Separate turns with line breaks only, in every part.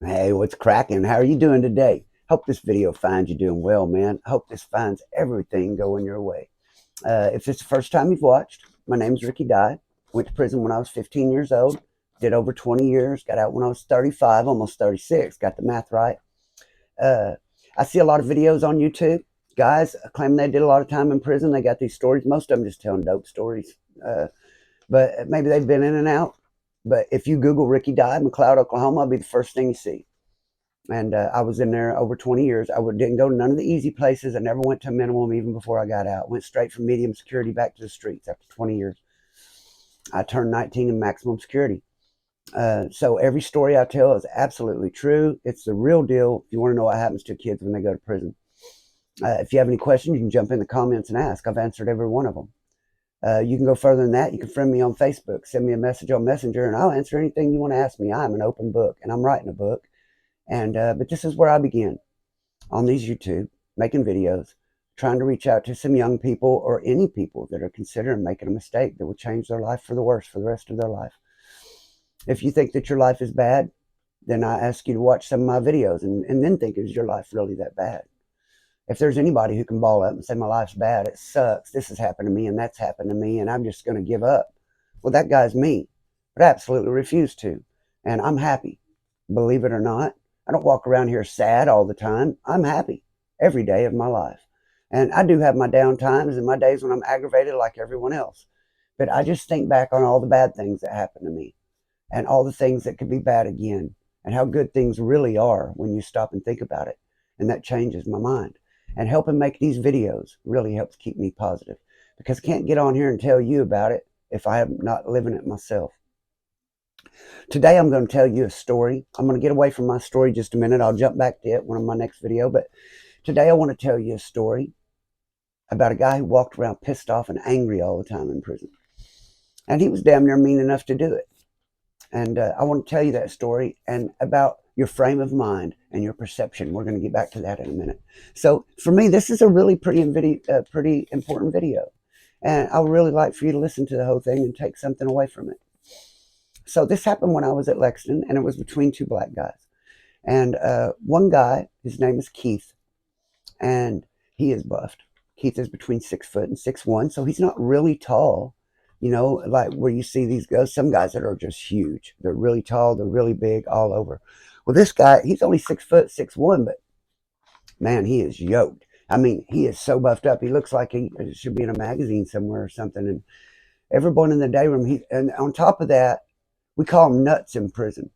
Hey, what's cracking? How are you doing today? Hope this video finds you doing well, man. Hope this finds everything going your way. If it's the first time you've watched, my name's Ricky Dye. Went to prison when I was 15 years old. Did over 20 years. Got out when I was 35, almost 36. Got the math right. Uh, I see a lot of videos on YouTube. Guys claiming they did a lot of time in prison. They got these stories. Most of them just telling dope stories. But maybe they've been in and out. But if you Google Ricky Dye, McLeod, Oklahoma, it'll be the first thing you see. And I was in there over 20 years. Didn't go to none of the easy places. I never went to a minimum even before I got out. Went straight from medium security back to the streets after 20 years. I turned 19 in maximum security. So every story I tell is absolutely true. It's the real deal if you want to know what happens to kids when they go to prison. If you have any questions, you can jump in the comments and ask. I've answered every one of them. You can go further than that. You can friend me on Facebook, send me a message on Messenger, and I'll answer anything you want to ask me. I'm an open book, and I'm writing a book. But this is where I begin on these YouTube, making videos, trying to reach out to some young people or any people that are considering making a mistake that will change their life for the worse for the rest of their life. If you think that your life is bad, then I ask you to watch some of my videos and then think, is your life really that bad? If there's anybody who can ball up and say, my life's bad, it sucks, this has happened to me and that's happened to me, and I'm just going to give up. Well, that guy's me. But I absolutely refuse to. And I'm happy. Believe it or not, I don't walk around here sad all the time. I'm happy every day of my life. And I do have my down times and my days when I'm aggravated like everyone else. But I just think back on all the bad things that happened to me and all the things that could be bad again and how good things really are when you stop and think about it. And that changes my mind. And helping make these videos really helps keep me positive because I can't get on here and tell you about it if I am not living it myself. Today I'm going to tell you a story. I'm going to get away from my story just a minute. I'll jump back to it one of my next video. But today I want to tell you a story about a guy who walked around pissed off and angry all the time in prison. And he was damn near mean enough to do it. And I want to tell you that story and about your frame of mind and your perception. We're going to get back to that in a minute. So for me, this is a really pretty important video. And I would really like for you to listen to the whole thing and take something away from it. So this happened when I was at Lexington, and it was between two black guys. And one guy, his name is Keith, and he is buffed. Keith is between 6 foot and 6'1", so he's not really tall. You know, like where you see these guys, some guys that are just huge. They're really tall, they're really big all over. Well, this guy, he's only 6 foot, 6'1", but man, he is yoked. I mean, he is so buffed up. He looks like he should be in a magazine somewhere or something. And everyone in the day room, and on top of that, we call them nuts in prison.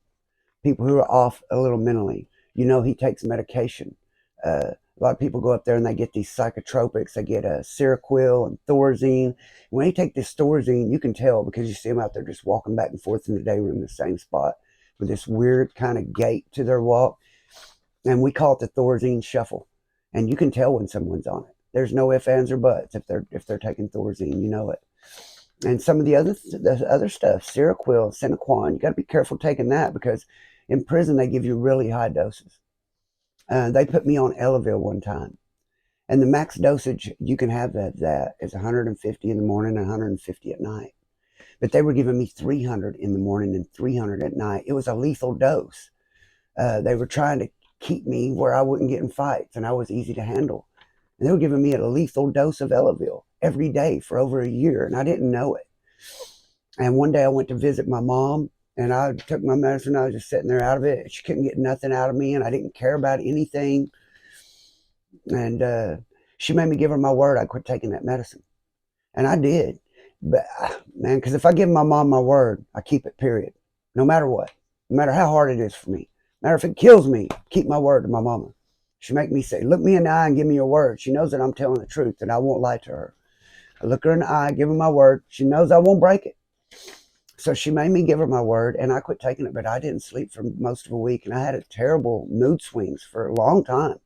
People who are off a little mentally. You know, he takes medication. A lot of people go up there and they get these psychotropics. They get a Seroquel and Thorazine. When they take this Thorazine, you can tell because you see them out there just walking back and forth in the day room in the same spot with this weird kind of gait to their walk. And we call it the Thorazine shuffle. And you can tell when someone's on it. There's no ifs, ands, or buts if they're taking Thorazine. You know it. And some of the other stuff, Seroquel, Cinequan, you got to be careful taking that because in prison they give you really high doses. They put me on Elavil one time, and the max dosage you can have that is 150 in the morning and 150 at night. But they were giving me 300 in the morning and 300 at night. It was a lethal dose. They were trying to keep me where I wouldn't get in fights, and I was easy to handle. And they were giving me a lethal dose of Elavil every day for over a year, and I didn't know it. And one day I went to visit my mom, and I took my medicine. I was just sitting there out of it. She couldn't get nothing out of me, and I didn't care about anything. And she made me give her my word I'd quit taking that medicine. And I did. But, man, because if I give my mom my word, I keep it, period. No matter what. No matter how hard it is for me. No matter if it kills me, keep my word to my mama. She make me say, look me in the eye and give me your word. She knows that I'm telling the truth, and I won't lie to her. I look her in the eye, give her my word. She knows I won't break it. So she made me give her my word, and I quit taking it, but I didn't sleep for most of a week, and I had a terrible mood swings for a long time.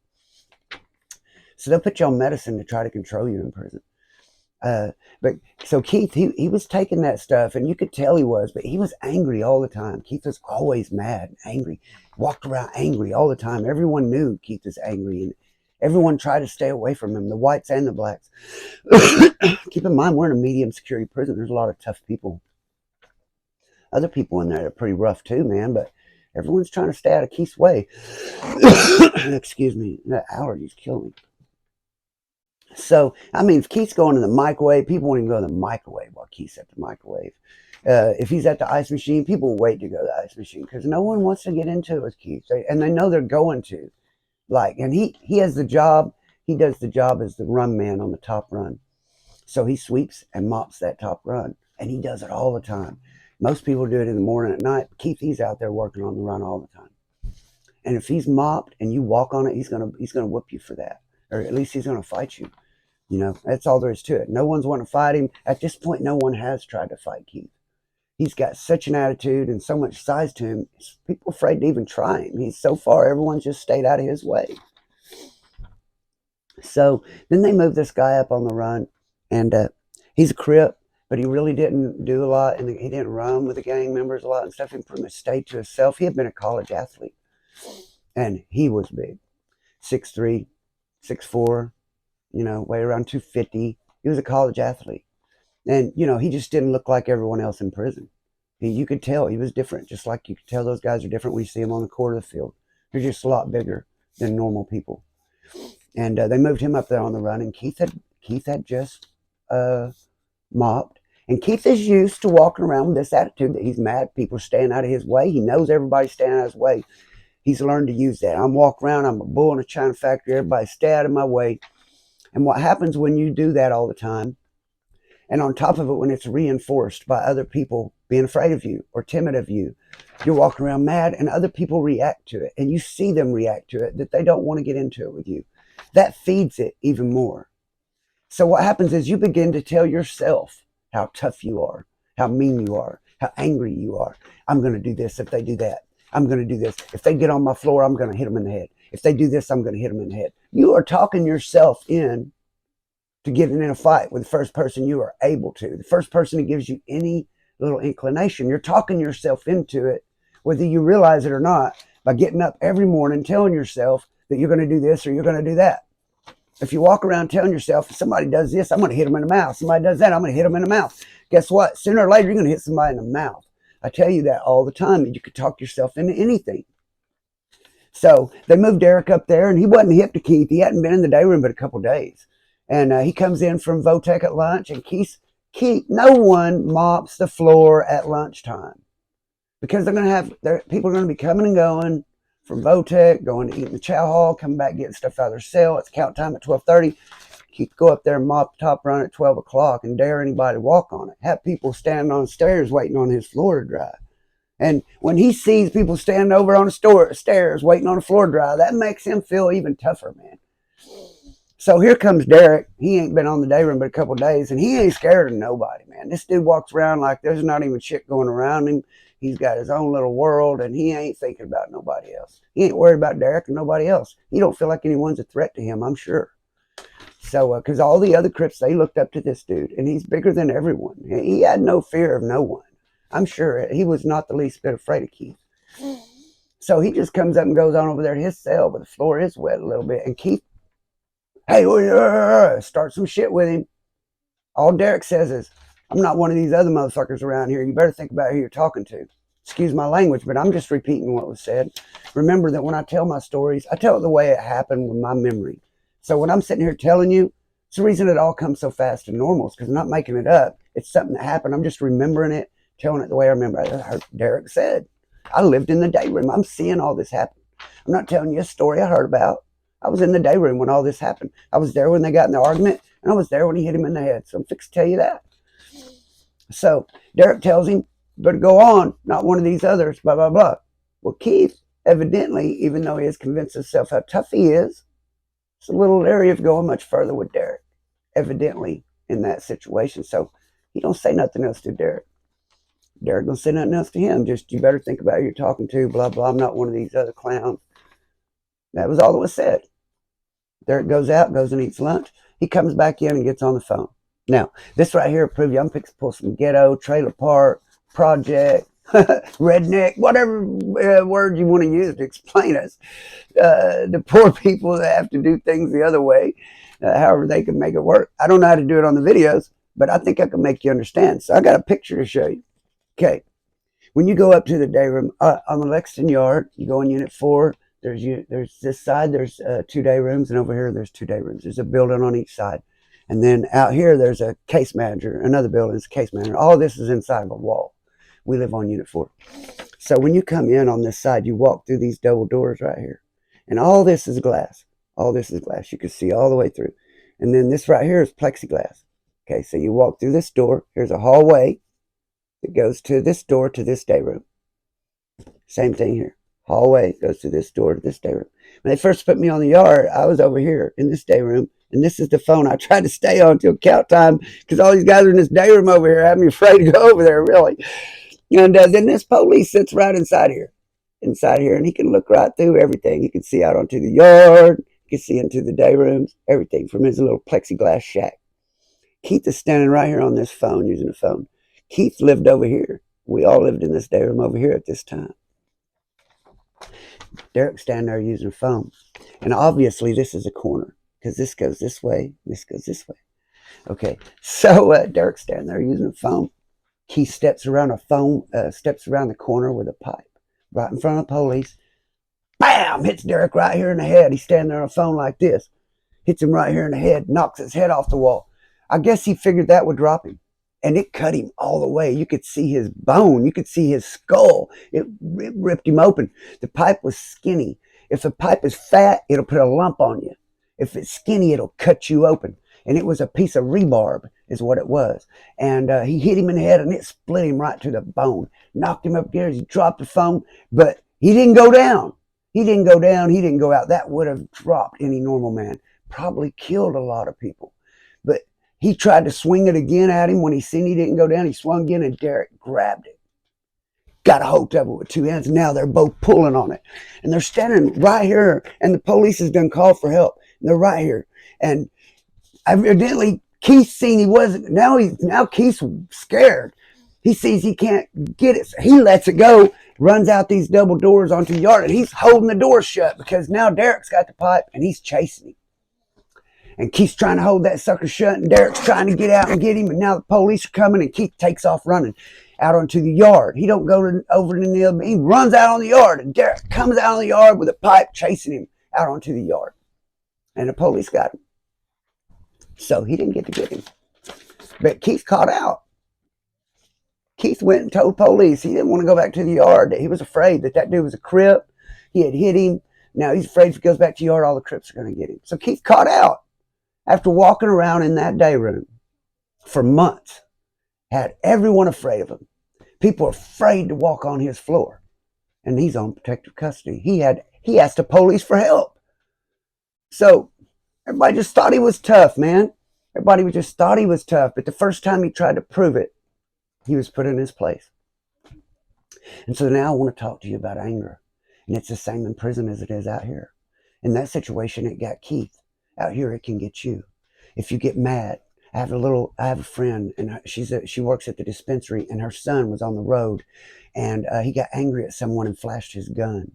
So they'll put you on medicine to try to control you in prison. But so Keith, he was taking that stuff, and you could tell he was, but he was angry all the time. Keith was always mad and angry, walked around angry all the time. Everyone knew Keith was angry, and everyone tried to stay away from him, the whites and the blacks. Keep in mind, we're in a medium security prison. There's a lot of tough people. Other people in there are pretty rough too, man, but Everyone's trying to stay out of Keith's way. Excuse me, that allergies kill me. So, I mean, if Keith's going to the microwave, people won't even go to the microwave while Keith's at the microwave. If he's at the ice machine, people will wait to go to the ice machine because no one wants to get into it with Keith. And they know they're going to. Like, and he has the job. He does the job as the run man on the top run. So he sweeps and mops that top run. And he does it all the time. Most people do it in the morning at night. Keith, he's out there working on the run all the time. And if he's mopped and you walk on it, he's gonna whoop you for that. Or at least he's gonna fight you. You know, that's all there is to it. No one's wanting to fight him. At this point, no one has tried to fight Keith. He's got such an attitude and so much size to him. People are afraid to even try him. He's so far, everyone's just stayed out of his way. So then they moved this guy up on the run, and he's a Crip, but he really didn't do a lot, and he didn't run with the gang members a lot and stuff. He pretty much stayed to himself. He had been a college athlete, and he was big, 6'3", 6'4", you know, weighed around 250. He was a college athlete. And, you know, he just didn't look like everyone else in prison. You could tell he was different, just like you could tell those guys are different when you see them on the court of the field. They're just a lot bigger than normal people. And they moved him up there on the run, and Keith had just mopped. And Keith is used to walking around with this attitude that he's mad people are staying out of his way. He knows everybody's staying out of his way. He's learned to use that. I'm walking around, I'm a bull in a china factory, everybody stay out of my way. And what happens when you do that all the time, and on top of it, when it's reinforced by other people being afraid of you or timid of you, you're walking around mad and other people react to it. And you see them react to it, that they don't want to get into it with you. That feeds it even more. So what happens is you begin to tell yourself how tough you are, how mean you are, how angry you are. I'm going to do this if they do that. I'm going to do this. If they get on my floor, I'm going to hit them in the head. If they do this, I'm going to hit them in the head. You are talking yourself in to getting in a fight with the first person you are able to. The first person that gives you any little inclination. You're talking yourself into it, whether you realize it or not, by getting up every morning telling yourself that you're going to do this or you're going to do that. If you walk around telling yourself, if somebody does this, I'm going to hit them in the mouth. Somebody does that, I'm going to hit them in the mouth. Guess what? Sooner or later, you're going to hit somebody in the mouth. I tell you that all the time. You could talk yourself into anything. So they moved Derek up there, and he wasn't hip to Keith. He hadn't been in the day room but a couple days. And he comes in from Votech at lunch, and Keith, no one mops the floor at lunchtime because they're going to have, people are going to be coming and going from Votech, going to eat in the chow hall, coming back, getting stuff out of their cell. It's count time at 12:30. Keith go up there and mop the top run at 12 o'clock and dare anybody to walk on it. Have people standing on the stairs waiting on his floor to dry. And when he sees people standing over on the stairs waiting on the floor to dry, that makes him feel even tougher, man. So here comes Derek. He ain't been on the day room but a couple of days, and he ain't scared of nobody, man. This dude walks around like there's not even shit going around him. He's got his own little world, and he ain't thinking about nobody else. He ain't worried about Derek and nobody else. He don't feel like anyone's a threat to him, I'm sure. So, because all the other Crips, they looked up to this dude, and he's bigger than everyone. He had no fear of no one. I'm sure he was not the least bit afraid of Keith. So he just comes up and goes on over there to his cell, but the floor is wet a little bit. And Keith, hey, start some shit with him. All Derek says is, I'm not one of these other motherfuckers around here. You better think about who you're talking to. Excuse my language, but I'm just repeating what was said. Remember that when I tell my stories, I tell it the way it happened with my memory. So when I'm sitting here telling you, it's the reason it all comes so fast and normal, because I'm not making it up. It's something that happened. I'm just remembering it, telling it the way I remember. I heard Derek said, I lived in the day room. I'm seeing all this happen. I'm not telling you a story I heard about. I was in the day room when all this happened. I was there when they got in the argument, and I was there when he hit him in the head. So I'm fixing to tell you that. So Derek tells him, better go on, not one of these others, blah, blah, blah. Well, Keith, evidently, even though he has convinced himself how tough he is, it's a little area of going much further with Derek, evidently, in that situation. So he don't say nothing else to Derek. Derek don't say nothing else to him. Just, you better think about who you're talking to, blah, blah. I'm not one of these other clowns. That was all that was said. Derek goes out, goes and eats lunch. He comes back in and gets on the phone. Now, this right here proves you I'm fixing to pull some ghetto, trailer park, project, redneck, whatever word you want to use to explain us. The poor people that have to do things the other way, however they can make it work. I don't know how to do it on the videos, but I think I can make you understand. So I got a picture to show you. Okay. When you go up to the day room on the Lexington yard, you go in Unit 4. There's this side, there's 2 day rooms, and over here there's 2 day rooms. There's a building on each side. And then out here there's a case manager, another building is a case manager. All this is inside of a wall. We live on Unit 4. So when you come in on this side, you walk through these double doors right here. And all this is glass. All this is glass. You can see all the way through. And then this right here is plexiglass. Okay, so you walk through this door. Here's a hallway that goes to this door to this day room. Same thing here. Hallway goes to this door to this day room. When they first put me on the yard, I was over here in this day room. And this is the phone I tried to stay on until count time because all these guys are in this day room over here. I'm afraid to go over there, really. And then this police sits right inside here, and he can look right through everything. He can see out onto the yard. He can see into the day rooms, everything from his little plexiglass shack. Keith is standing right here on this phone, using the phone. Keith lived over here. We all lived in this day room over here at this time. Derek's standing there using a phone. And obviously this is a corner because this goes this way, this goes this way. Okay, so Derek's standing there using a phone. Keith steps around the corner with a pipe, right in front of the police. Bam! Hits Derek right here in the head. He's standing there on a phone like this. Hits him right here in the head, knocks his head off the wall. I guess he figured that would drop him. And it cut him all the way. You could see his bone. You could see his skull. It ripped him open. The pipe was skinny. If the pipe is fat, it'll put a lump on you. If it's skinny, it'll cut you open. And it was a piece of rebarb is what it was. And he hit him in the head, and it split him right to the bone. Knocked him upstairs. He dropped the phone, but he didn't go down. He didn't go down. He didn't go out. That would have dropped any normal man. Probably killed a lot of people. But he tried to swing it again at him. When he seen he didn't go down, he swung again, and Derek grabbed it. Got a hold of it with 2 hands. Now they're both pulling on it. And they're standing right here, and the police has done called for help. And they're right here. And evidently, Keith seen he wasn't. Now Keith's scared. He sees he can't get it. So he lets it go, runs out these double doors onto the yard, and he's holding the door shut because now Derek's got the pipe and he's chasing him. And Keith's trying to hold that sucker shut, and Derek's trying to get out and get him. And now the police are coming, and Keith takes off running out onto the yard. He don't go over to the other. He runs out on the yard, and Derek comes out on the yard with a pipe chasing him out onto the yard. And the police got him. So he didn't get to get him. But Keith caught out. Keith went and told police he didn't want to go back to the yard. He was afraid that dude was a Crip. He had hit him. Now he's afraid if he goes back to the yard, all the Crips are going to get him. So Keith caught out after walking around in that day room for months. Had everyone afraid of him. People were afraid to walk on his floor. And he's on protective custody. He asked the police for help. So everybody just thought he was tough, man. Everybody just thought he was tough. But the first time he tried to prove it, he was put in his place. And so now I want to talk to you about anger. And it's the same in prison as it is out here. In that situation, it got Keith. Out here, it can get you. If you get mad, I have a friend, and she works at the dispensary, and her son was on the road, and he got angry at someone and flashed his gun.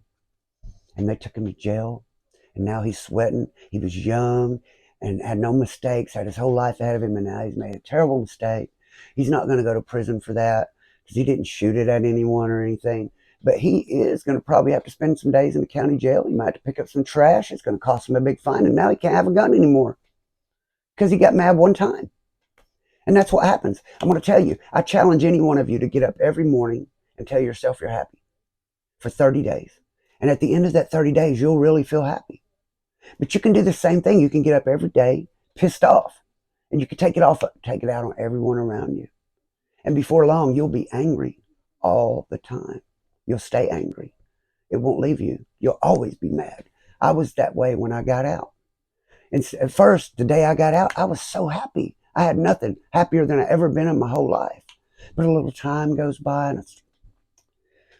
And they took him to jail. And now he's sweating. He was young and had no mistakes, had his whole life ahead of him, and now he's made a terrible mistake. He's not going to go to prison for that because he didn't shoot it at anyone or anything. But he is going to probably have to spend some days in the county jail. He might have to pick up some trash. It's going to cost him a big fine. And now he can't have a gun anymore because he got mad one time. And that's what happens. I'm going to tell you, I challenge any one of you to get up every morning and tell yourself you're happy for 30 days. And at the end of that 30 days, you'll really feel happy. But you can do the same thing. You can get up every day pissed off, and you can take it out on everyone around you. And before long, you'll be angry all the time. You'll stay angry. It won't leave you. You'll always be mad. I was that way when I got out. And at first, the day I got out, I was so happy. I had nothing happier than I ever been in my whole life. But a little time goes by, and I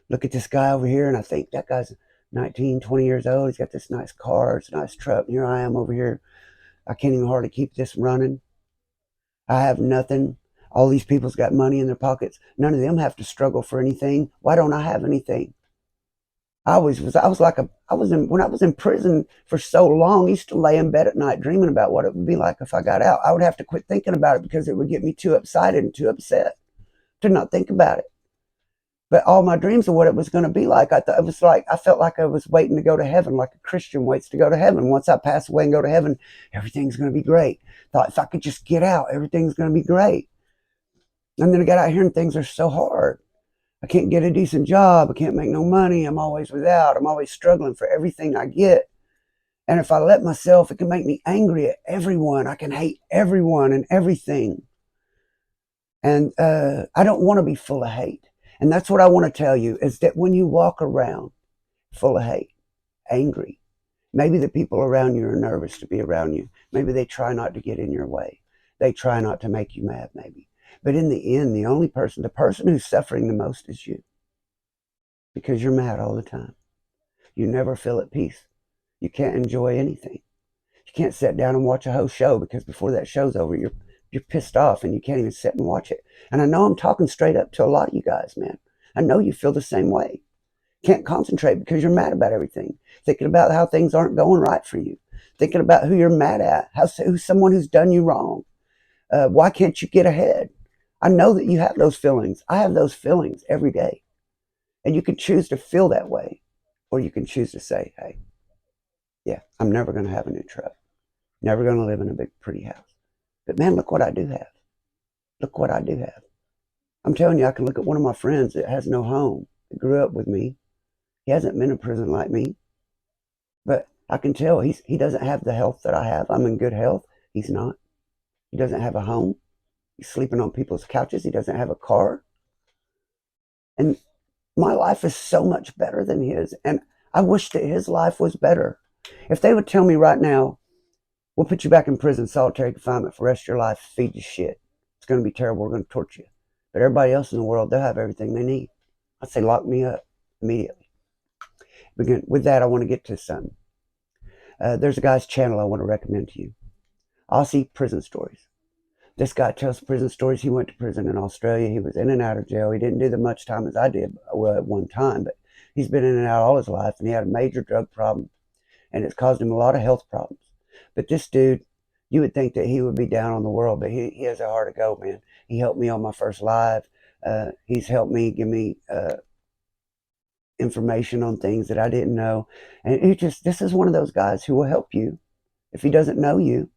look at this guy over here, and I think that guy's 19, 20 years old. He's got this nice car. It's a nice truck. And here I am over here. I can't even hardly keep this running. I have nothing. All these people's got money in their pockets. None of them have to struggle for anything. Why don't I have anything? When I was in prison for so long, I used to lay in bed at night dreaming about what it would be like if I got out. I would have to quit thinking about it because it would get me too excited and too upset to not think about it. But all my dreams of what it was going to be like, I thought it was like, I felt like I was waiting to go to heaven, like a Christian waits to go to heaven. Once I pass away and go to heaven, everything's going to be great. Thought if I could just get out, everything's going to be great. And then I got out here and things are so hard. I can't get a decent job. I can't make no money. I'm always without. I'm always struggling for everything I get. And if I let myself, it can make me angry at everyone. I can hate everyone and everything. And I don't want to be full of hate. And that's what I want to tell you, is that when you walk around full of hate, angry, maybe the people around you are nervous to be around you. Maybe they try not to get in your way. They try not to make you mad, maybe. But in the end, the person who's suffering the most is you. Because you're mad all the time. You never feel at peace. You can't enjoy anything. You can't sit down and watch a whole show, because before that show's over, you're pissed off and you can't even sit and watch it. And I know I'm talking straight up to a lot of you guys, man. I know you feel the same way. Can't concentrate because you're mad about everything. Thinking about how things aren't going right for you. Thinking about who you're mad at. Who's someone who's done you wrong. Why can't you get ahead? I know that you have those feelings. I have those feelings every day. And you can choose to feel that way. Or you can choose to say, hey, yeah, I'm never going to have a new truck. Never going to live in a big, pretty house. But man, look what I do have. Look what I do have. I'm telling you, I can look at one of my friends that has no home, that grew up with me. He hasn't been in prison like me. But I can tell he doesn't have the health that I have. I'm in good health. He's not. He doesn't have a home. He's sleeping on people's couches. He doesn't have a car. And my life is so much better than his. And I wish that his life was better. If they would tell me right now, we'll put you back in prison, solitary confinement for the rest of your life, feed you shit. It's going to be terrible. We're going to torture you. But everybody else in the world, they'll have everything they need. I'd say lock me up immediately. Begin with that, I want to get to something. There's a guy's channel I want to recommend to you. Aussie Prison Stories. This guy tells prison stories. He went to prison in Australia. He was in and out of jail. He didn't do the much time as I did at one time, but he's been in and out all his life, and he had a major drug problem, and it's caused him a lot of health problems. But this dude, you would think that he would be down on the world, but he has a heart of gold, man. He helped me on my first live. He's helped me, give me information on things that I didn't know. And this is one of those guys who will help you if he doesn't know you,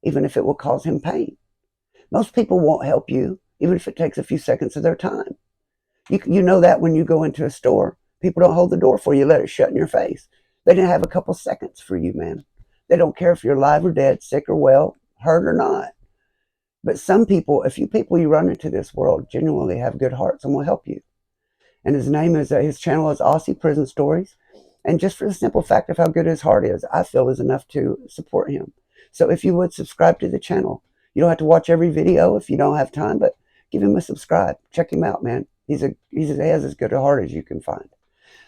even if it will cause him pain. Most people won't help you, even if it takes a few seconds of their time. You know that when you go into a store, people don't hold the door for you, let it shut in your face. They didn't have a couple seconds for you, man. They don't care if you're alive or dead, sick or well, hurt or not. But some people, a few people you run into this world, genuinely have good hearts and will help you. And his channel is Aussie Prison Stories. And just for the simple fact of how good his heart is, I feel is enough to support him. So if you would subscribe to the channel, you don't have to watch every video if you don't have time, but give him a subscribe. Check him out, man. He has as good a heart as you can find.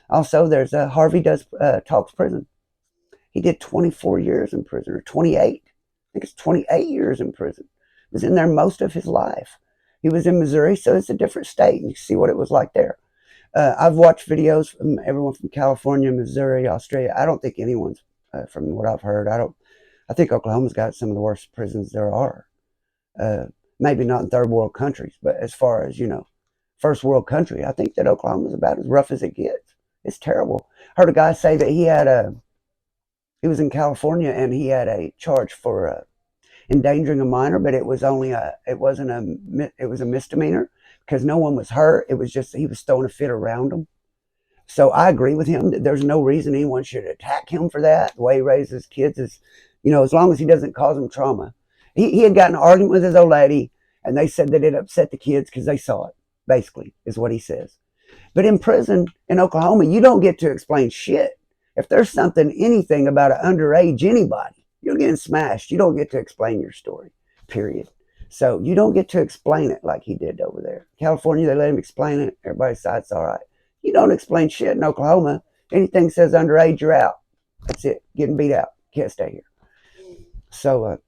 Also, there's Harvey Talks Prison. He did 24 years in prison, or 28. I think it's 28 years in prison. He was in there most of his life. He was in Missouri, so it's a different state, and you see what it was like there. I've watched videos from everyone from California, Missouri, Australia. I don't think anyone's, from what I've heard, I think Oklahoma's got some of the worst prisons there are. Maybe not in third world countries, but as far as, first world country, I think that Oklahoma's about as rough as it gets. It's terrible. Heard a guy say that he was in California and he had a charge for endangering a minor, but it was a misdemeanor because no one was hurt. It was just he was throwing a fit around them. So I agree with him that there's no reason anyone should attack him for that. The way he raises kids is, as long as he doesn't cause them trauma. He had gotten an argument with his old lady, and they said that it upset the kids because they saw it, basically, is what he says. But in prison in Oklahoma, you don't get to explain shit. If there's anything about an underage anybody, you're getting smashed. You don't get to explain your story, period. So you don't get to explain it like he did over there. California, they let him explain it. Everybody decides it's all right. You don't explain shit in Oklahoma. Anything says underage, you're out. That's it. Getting beat out. Can't stay here. So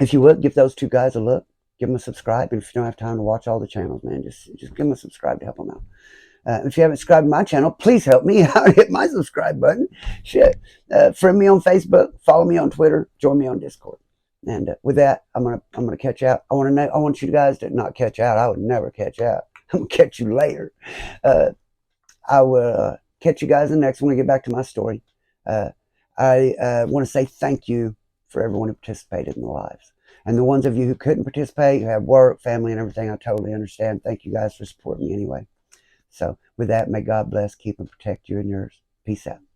if you would, give those two guys a look. Give them a subscribe. And if you don't have time to watch all the channels, man, just give them a subscribe to help them out. If you haven't subscribed to my channel, please help me out. Hit my subscribe button. Shit. Friend me on Facebook. Follow me on Twitter. Join me on Discord. And with that, I'm gonna catch out. I want you guys to not catch out. I would never catch out. I'm going to catch you later. Uh, I will catch you guys in the next one. When I get back to my story. Uh, I want to say thank you for everyone who participated in the lives. And the ones of you who couldn't participate, who have work, family, and everything, I totally understand. Thank you guys for supporting me anyway. So with that, may God bless, keep and protect you and yours. Peace out.